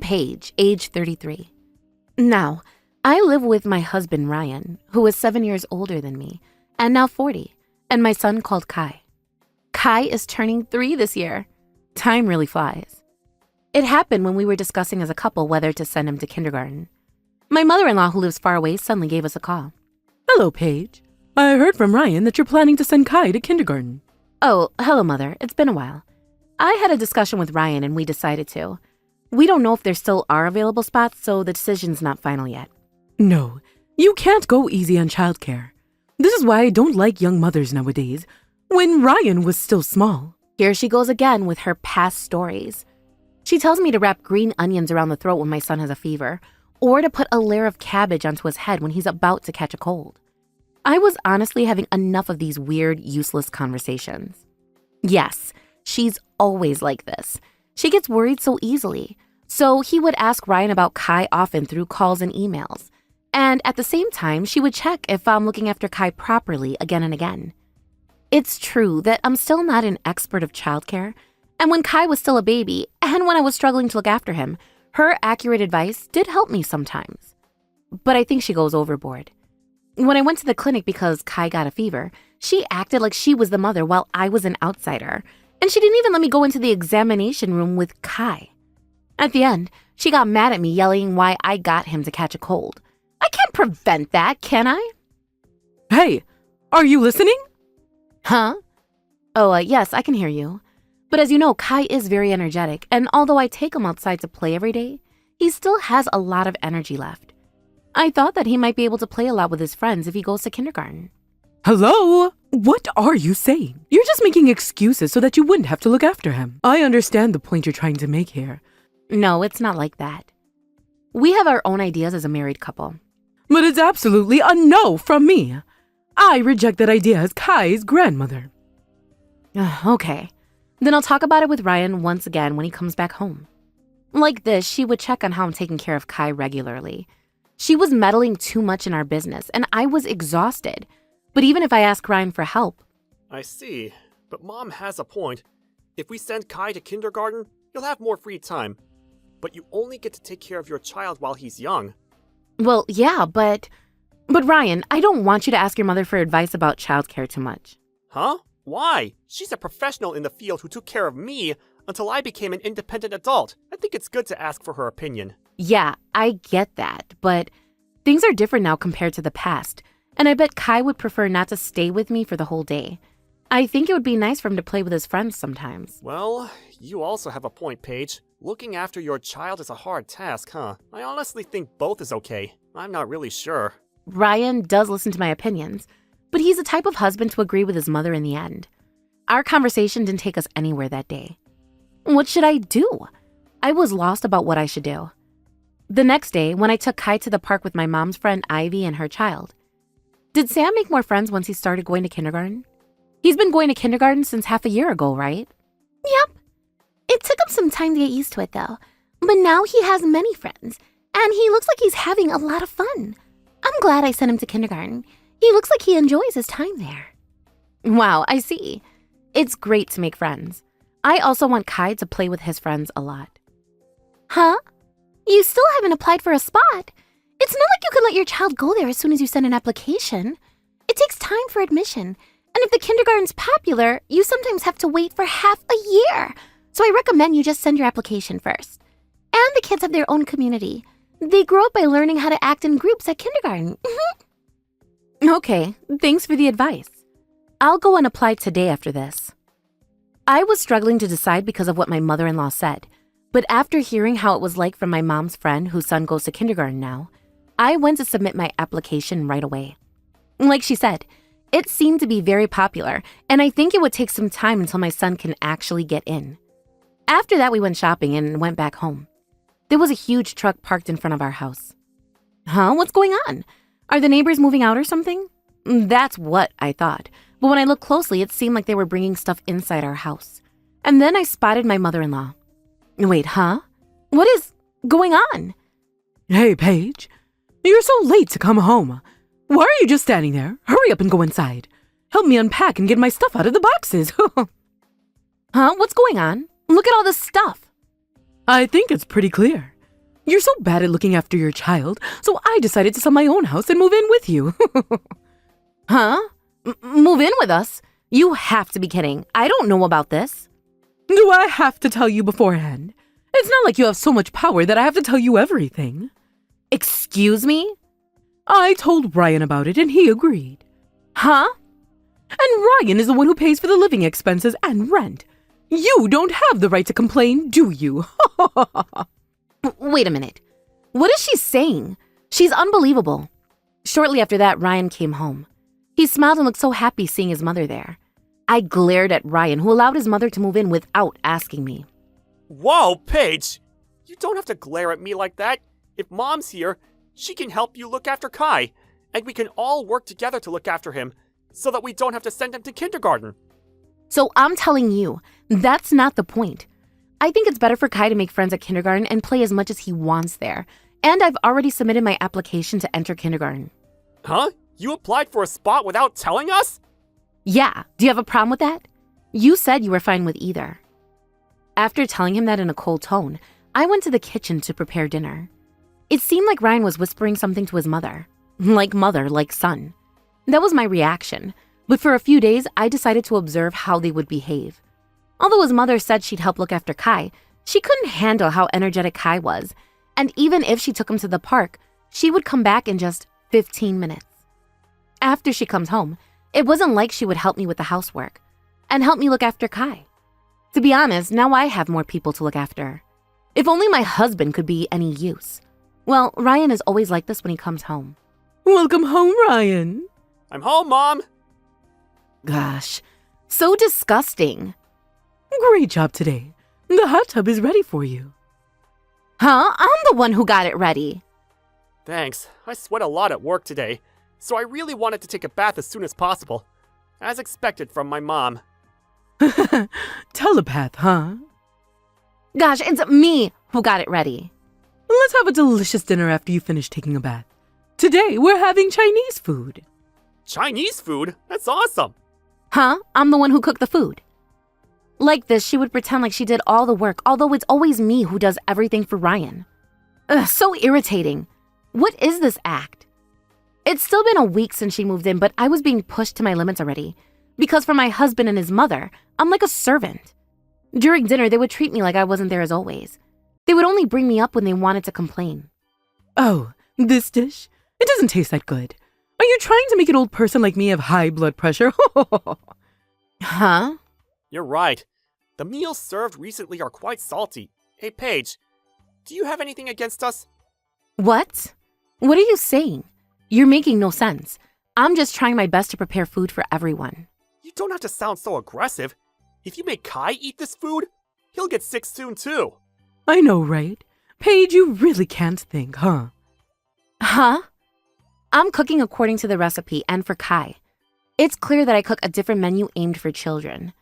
Paige, age 33. Now, I live with my husband Ryan, who is 7 years older than me, and now 40, and my son called Kai. Kai is turning 3 this year. Time really flies. It happened when we were discussing as a couple whether to send him to kindergarten. My mother-in-law, who lives far away, suddenly gave us a call. Hello, Paige. I heard from Ryan that you're planning to send Kai to kindergarten. Oh, hello, Mother. It's been a while. I had a discussion with Ryan and we decided to. We don't know if there still are available spots, so the decision's not final yet. No, you can't go easy on childcare. This is why I don't like young mothers nowadays, when Ryan was still small. Here she goes again with her past stories. She tells me to wrap green onions around the throat when my son has a fever, or to put a layer of cabbage onto his head when he's about to catch a cold. I was honestly having enough of these weird, useless conversations. Yes, she's always like this. She gets worried so easily. So he would ask Ryan about Kai often through calls and emails. And at the same time, she would check if I'm looking after Kai properly again and again. It's true that I'm still not an expert of childcare, and when Kai was still a baby, and when I was struggling to look after him, her accurate advice did help me sometimes. But I think she goes overboard. When I went to the clinic because Kai got a fever, she acted like she was the mother while I was an outsider, and she didn't even let me go into the examination room with Kai. At the end, she got mad at me, yelling why I got him to catch a cold. I can't prevent that, can I? Hey, are you listening? Huh? Oh, yes, I can hear you. But as you know, Kai is very energetic, and although I take him outside to play every day, he still has a lot of energy left. I thought that he might be able to play a lot with his friends if he goes to kindergarten. Hello? What are you saying? You're just making excuses so that you wouldn't have to look after him. I understand the point you're trying to make here. No, it's not like that. We have our own ideas as a married couple. But it's absolutely a no from me. I reject that idea as Kai's grandmother. Okay. Then I'll talk about it with Ryan once again when he comes back home. Like this, she would check on how I'm taking care of Kai regularly. She was meddling too much in our business, and I was exhausted. But even if I ask Ryan for help... I see, but Mom has a point. If we send Kai to kindergarten, you'll have more free time. But you only get to take care of your child while he's young. Well, yeah, but Ryan, I don't want you to ask your mother for advice about childcare too much. Huh? Why? She's a professional in the field who took care of me until I became an independent adult. I think it's good to ask for her opinion. Yeah, I get that, but things are different now compared to the past, and I bet Kai would prefer not to stay with me for the whole day. I think it would be nice for him to play with his friends sometimes. Well, you also have a point, Paige. Looking after your child is a hard task, huh? I honestly think both is okay. I'm not really sure. Ryan does listen to my opinions, but he's the type of husband to agree with his mother in the end. Our conversation didn't take us anywhere that day. What should I do? I was lost about what I should do. The next day, when I took Kai to the park with my mom's friend Ivy and her child. Did Sam make more friends once he started going to kindergarten? He's been going to kindergarten since half a year ago, right? Yep. It took him some time to get used to it, though. But now he has many friends, and he looks like he's having a lot of fun. I'm glad I sent him to kindergarten. He looks like he enjoys his time there. Wow, I see. It's great to make friends. I also want Kai to play with his friends a lot. Huh? You still haven't applied for a spot. It's not like you can let your child go there as soon as you send an application. It takes time for admission, and if the kindergarten's popular, you sometimes have to wait for half a year. So I recommend you just send your application first. And the kids have their own community. They grow up by learning how to act in groups at kindergarten. Okay, thanks for the advice. I'll go and apply today after this. I was struggling to decide because of what my mother-in-law said, but after hearing how it was like from my mom's friend whose son goes to kindergarten now, I went to submit my application right away. Like she said, it seemed to be very popular, and I think it would take some time until my son can actually get in. After that, we went shopping and went back home. There was a huge truck parked in front of our house. Huh? What's going on? Are the neighbors moving out or something? That's what I thought. But when I looked closely, it seemed like they were bringing stuff inside our house. And then I spotted my mother-in-law. Wait, huh? What is going on? Hey, Paige. You're so late to come home. Why are you just standing there? Hurry up and go inside. Help me unpack and get my stuff out of the boxes. Huh? What's going on? Look at all this stuff. I think it's pretty clear. You're so bad at looking after your child, so I decided to sell my own house and move in with you. Huh? Move in with us? You have to be kidding. I don't know about this. Do I have to tell you beforehand? It's not like you have so much power that I have to tell you everything. Excuse me? I told Ryan about it and he agreed. Huh? And Ryan is the one who pays for the living expenses and rent. You don't have the right to complain, do you? Wait a minute. What is she saying? She's unbelievable. Shortly after that, Ryan came home. He smiled and looked so happy seeing his mother there. I glared at Ryan, who allowed his mother to move in without asking me. Whoa, Paige! You don't have to glare at me like that. If Mom's here, she can help you look after Kai, and we can all work together to look after him, so that we don't have to send him to kindergarten. So I'm telling you, that's not the point. I think it's better for Kai to make friends at kindergarten and play as much as he wants there. And I've already submitted my application to enter kindergarten. Huh? You applied for a spot without telling us? Yeah, do you have a problem with that? You said you were fine with either. After telling him that in a cold tone, I went to the kitchen to prepare dinner. It seemed like Ryan was whispering something to his mother. Mother, like son. That was my reaction, but for a few days, I decided to observe how they would behave. Although his mother said she'd help look after Kai, she couldn't handle how energetic Kai was, and even if she took him to the park, she would come back in just 15 minutes. After she comes home, it wasn't like she would help me with the housework and help me look after Kai. To be honest, now I have more people to look after. If only my husband could be any use. Well, Ryan is always like this when he comes home. Welcome home, Ryan. I'm home, Mom! Gosh, so disgusting. Great job today. The hot tub is ready for you. Huh? I'm the one who got it ready. Thanks. I sweat a lot at work today, so I really wanted to take a bath as soon as possible. As expected from my mom. Telepath, huh? Gosh, it's me who got it ready. Let's have a delicious dinner after you finish taking a bath. Today, we're having Chinese food. Chinese food? That's awesome! Huh? I'm the one who cooked the food. Like this, she would pretend like she did all the work, although it's always me who does everything for Ryan. Ugh, so irritating. What is this act? It's still been a week since she moved in, but I was being pushed to my limits already. Because for my husband and his mother, I'm like a servant. During dinner, they would treat me like I wasn't there as always. They would only bring me up when they wanted to complain. Oh, this dish? It doesn't taste that good. Are you trying to make an old person like me have high blood pressure? Huh? You're right. The meals served recently are quite salty. Hey, Paige, do you have anything against us? What? What are you saying? You're making no sense. I'm just trying my best to prepare food for everyone. You don't have to sound so aggressive. If you make Kai eat this food, he'll get sick soon too. I know, right? Paige, you really can't think, huh? Huh? I'm cooking according to the recipe and for Kai. It's clear that I cook a different menu aimed for children.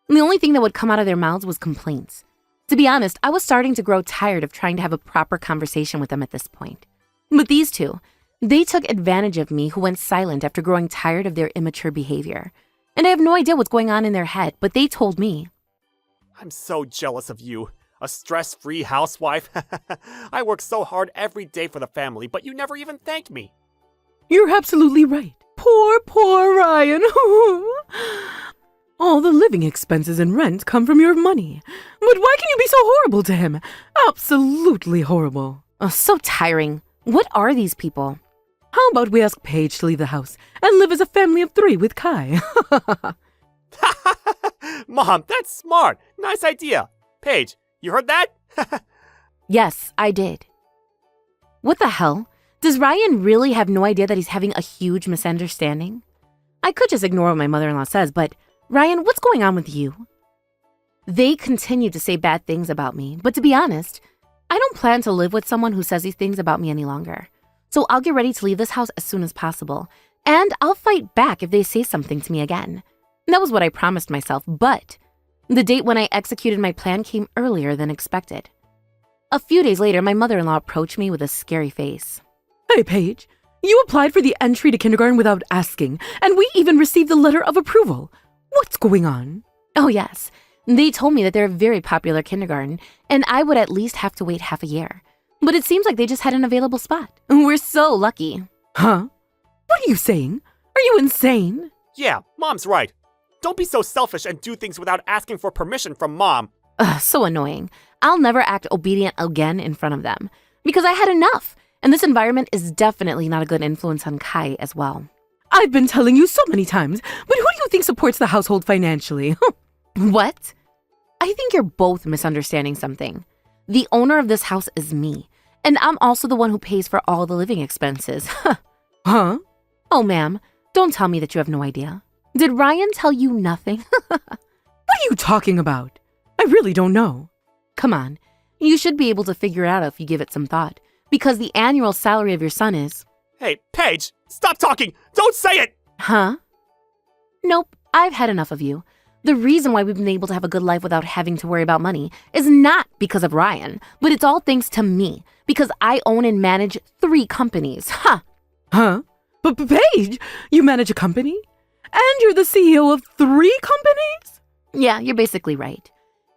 The only thing that would come out of their mouths was complaints. To be honest, I was starting to grow tired of trying to have a proper conversation with them at this point. But these two, they took advantage of me who went silent after growing tired of their immature behavior. And I have no idea what's going on in their head, but they told me. I'm so jealous of you. A stress-free housewife. I work so hard every day for the family, but you never even thank me. You're absolutely right. Poor Ryan. All the living expenses and rent come from your money. But why can you be so horrible to him? Absolutely horrible. Oh, so tiring. What are these people? How about we ask Paige to leave the house and live as a family of 3 with Kai? Mom, that's smart. Nice idea. Paige, you heard that? Yes, I did. What the hell? Does Ryan really have no idea that he's having a huge misunderstanding? I could just ignore what my mother-in-law says, but Ryan, what's going on with you? They continue to say bad things about me, but to be honest, I don't plan to live with someone who says these things about me any longer. So I'll get ready to leave this house as soon as possible, and I'll fight back if they say something to me again. That was what I promised myself, but the date when I executed my plan came earlier than expected. A few days later, my mother-in-law approached me with a scary face. Hey, Paige, you applied for the entry to kindergarten without asking, and we even received the letter of approval. What's going on? Oh, yes. They told me that they're a very popular kindergarten, and I would at least have to wait half a year. But it seems like they just had an available spot. We're so lucky. Huh? What are you saying? Are you insane? Yeah, Mom's right. Don't be so selfish and do things without asking for permission from Mom. Ugh, so annoying. I'll never act obedient again in front of them. Because I had enough. And this environment is definitely not a good influence on Kai as well. I've been telling you so many times, but who do you think supports the household financially? What? I think you're both misunderstanding something. The owner of this house is me. And I'm also the one who pays for all the living expenses. Huh? Oh, ma'am, don't tell me that you have no idea. Did Ryan tell you nothing? What are you talking about? I really don't know. Come on, you should be able to figure it out if you give it some thought. Because the annual salary of your son is... Hey, Paige, stop talking! Don't say it! Huh? Nope, I've had enough of you. The reason why we've been able to have a good life without having to worry about money is not because of Ryan, but it's all thanks to me. Because I own and manage 3 companies. Ha! Huh? But Paige, you manage a company? And you're the CEO of 3 companies? Yeah, you're basically right.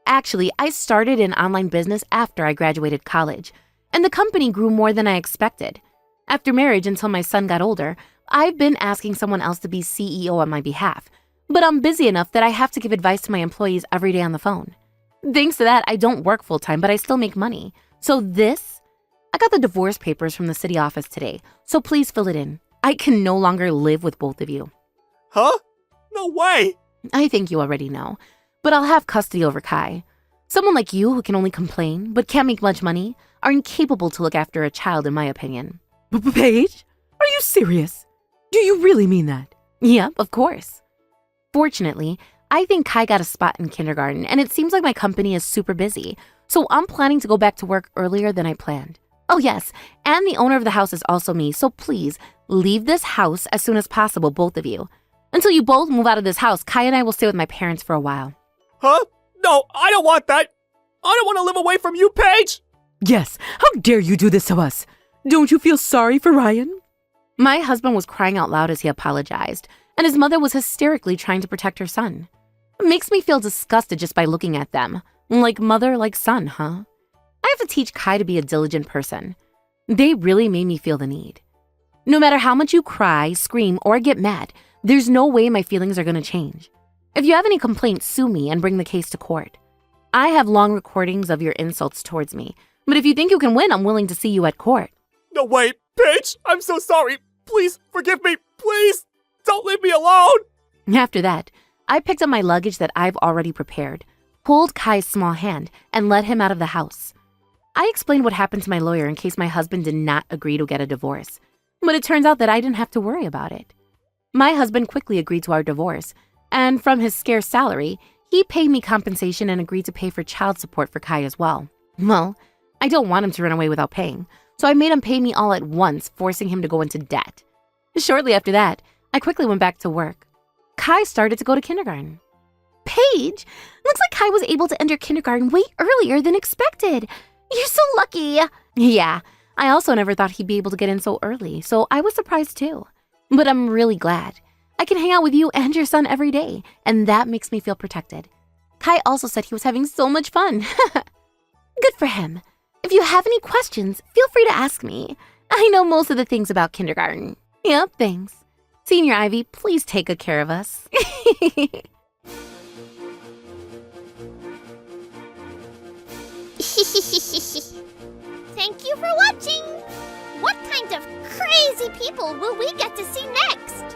Actually, I started an online business after I graduated college, and the company grew more than I expected. After marriage, until my son got older, I've been asking someone else to be CEO on my behalf, but I'm busy enough that I have to give advice to my employees every day on the phone. Thanks to that, I don't work full-time, but I still make money. So I got the divorce papers from the city office today, so please fill it in. I can no longer live with both of you. Huh? No way! I think you already know, but I'll have custody over Kai. Someone like you who can only complain but can't make much money are incapable to look after a child, in my opinion. Paige? Are you serious? Do you really mean that? Yep, of course. Fortunately, I think Kai got a spot in kindergarten, and it seems like my company is super busy, so I'm planning to go back to work earlier than I planned. Oh yes, and the owner of the house is also me, so please, leave this house as soon as possible, both of you. Until you both move out of this house, Kai and I will stay with my parents for a while. Huh? No, I don't want that! I don't want to live away from you, Paige! Yes, how dare you do this to us? Don't you feel sorry for Ryan? My husband was crying out loud as he apologized, and his mother was hysterically trying to protect her son. It makes me feel disgusted just by looking at them. Like mother, like son, huh? I have to teach Kai to be a diligent person. They really made me feel the need. No matter how much you cry, scream, or get mad, there's no way my feelings are going to change. If you have any complaints, sue me and bring the case to court. I have long recordings of your insults towards me, but if you think you can win, I'm willing to see you at court. No way, Paige! I'm so sorry! Please, forgive me! Please! Don't leave me alone! After that, I picked up my luggage that I've already prepared, pulled Kai's small hand, and led him out of the house. I explained what happened to my lawyer in case my husband did not agree to get a divorce, but it turns out that I didn't have to worry about it. My husband quickly agreed to our divorce, and from his scarce salary, he paid me compensation and agreed to pay for child support for Kai as well. Well, I don't want him to run away without paying, so I made him pay me all at once, forcing him to go into debt. Shortly after that, I quickly went back to work. Kai started to go to kindergarten. Paige, looks like Kai was able to enter kindergarten way earlier than expected. You're so lucky. Yeah, I also never thought he'd be able to get in so early, so I was surprised too. But I'm really glad. I can hang out with you and your son every day, and that makes me feel protected. Kai also said he was having so much fun. Good for him. If you have any questions, feel free to ask me. I know most of the things about kindergarten. Yep, thanks. Senior Ivy, please take good care of us. Thank you for watching! What kind of crazy people will we get to see next?